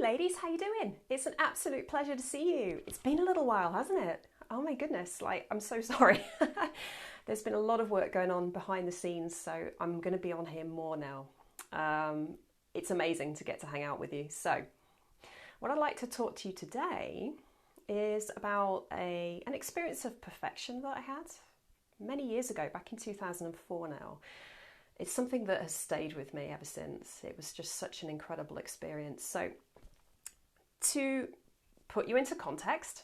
ladies, how you doing? It's an absolute pleasure to see you. It's been a little while, hasn't it? Oh my goodness, I'm so sorry. There's been a lot of work going on behind the scenes, so I'm going to be on here more now. It's amazing to get to hang out with you. So, what I'd like to talk to you today is about an experience of perfection that I had many years ago, back in 2004 now. It's something that has stayed with me ever since. It was just such an incredible experience. So, to put you into context,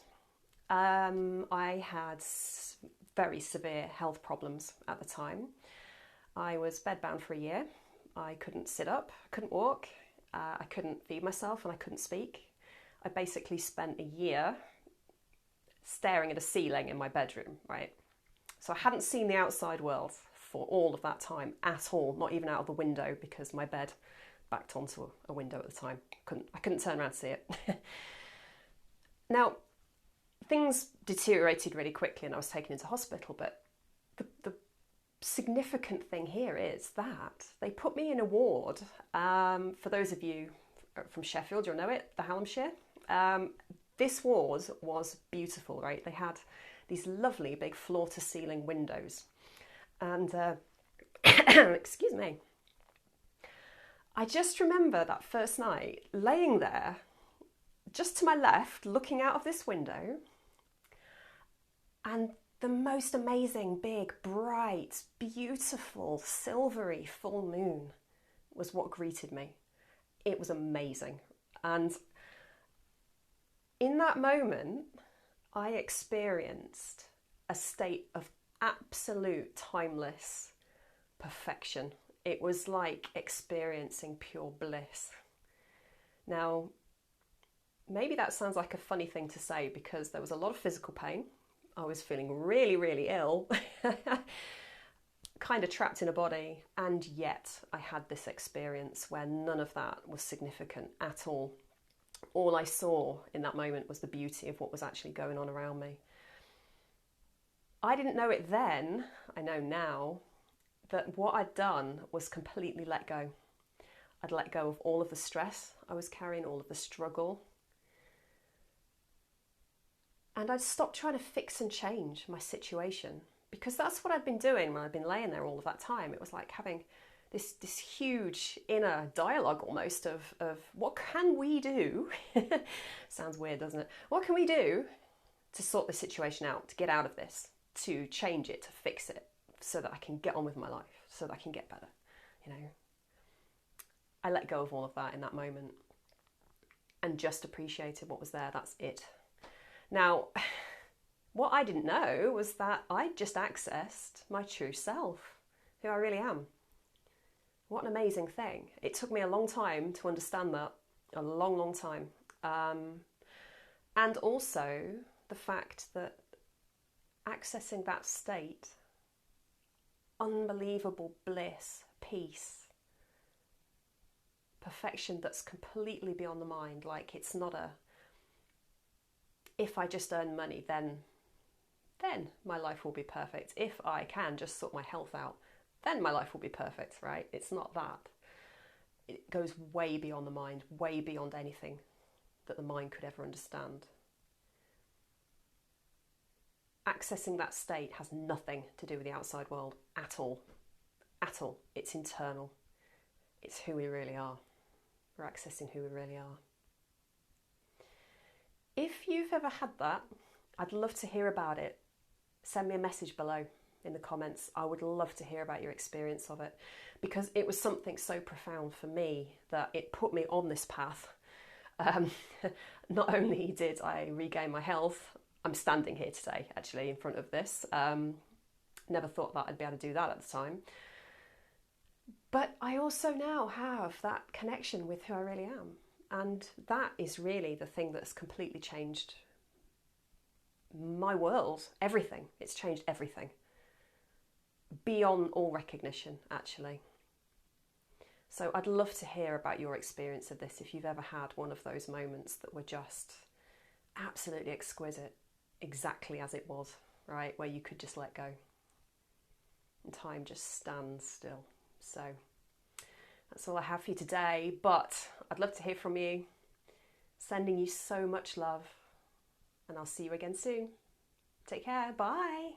I had very severe health problems at the time. I was bedbound for a year. I couldn't sit up, I couldn't walk, I couldn't feed myself, and I couldn't speak. I basically spent a year staring at a ceiling in my bedroom, right? So I hadn't seen the outside world for all of that time at all, not even out of the window, because my bed backed onto a window at the time. I couldn't turn around to see it. Now, things deteriorated really quickly and I was taken into hospital, but the significant thing here is that they put me in a ward. For those of you from Sheffield, you'll know it, the Hallamshire. This ward was beautiful, right? They had these lovely big floor-to-ceiling windows. And, excuse me, I just remember that first night laying there, just to my left, looking out of this window, and the most amazing, big, bright, beautiful, silvery full moon was what greeted me. It was amazing. And in that moment, I experienced a state of absolute timeless perfection. It was like experiencing pure bliss. Now, maybe that sounds like a funny thing to say because there was a lot of physical pain. I was feeling really, really ill, kind of trapped in a body, and yet I had this experience where none of that was significant at all. All I saw in that moment was the beauty of what was actually going on around me. I didn't know it then, I know now, that what I'd done was completely let go. I'd let go of all of the stress I was carrying, all of the struggle. And I'd stopped trying to fix and change my situation, because that's what I'd been doing when I'd been laying there all of that time. It was like having this huge inner dialogue almost of what can we do? Sounds weird, doesn't it? What can we do to sort this situation out, to get out of this, to change it, to fix it, so that I can get on with my life, so that I can get better, you know? I let go of all of that in that moment and just appreciated what was there. That's it. Now, what I didn't know was that I just accessed my true self, who I really am. What an amazing thing. It took me a long time to understand that, a long, long time. And also the fact that accessing that state, unbelievable bliss, peace, perfection that's completely beyond the mind, like it's not if I just earn money, then my life will be perfect. If I can just sort my health out, then my life will be perfect, right? It's not that. It goes way beyond the mind, way beyond anything that the mind could ever understand. Accessing that state has nothing to do with the outside world at all. At all. It's internal. It's who we really are. We're accessing who we really are. If you've ever had that, I'd love to hear about it. Send me a message below in the comments. I would love to hear about your experience of it, because it was something so profound for me that it put me on this path. Not only did I regain my health, I'm standing here today actually in front of this. Never thought that I'd be able to do that at the time. But I also now have that connection with who I really am. And that is really the thing that's completely changed my world, everything. It's changed everything. Beyond all recognition, actually. So I'd love to hear about your experience of this, if you've ever had one of those moments that were just absolutely exquisite, exactly as it was, right? Where you could just let go. And time just stands still. So that's all I have for you today, but I'd love to hear from you. Sending you so much love, and I'll see you again soon. Take care. Bye.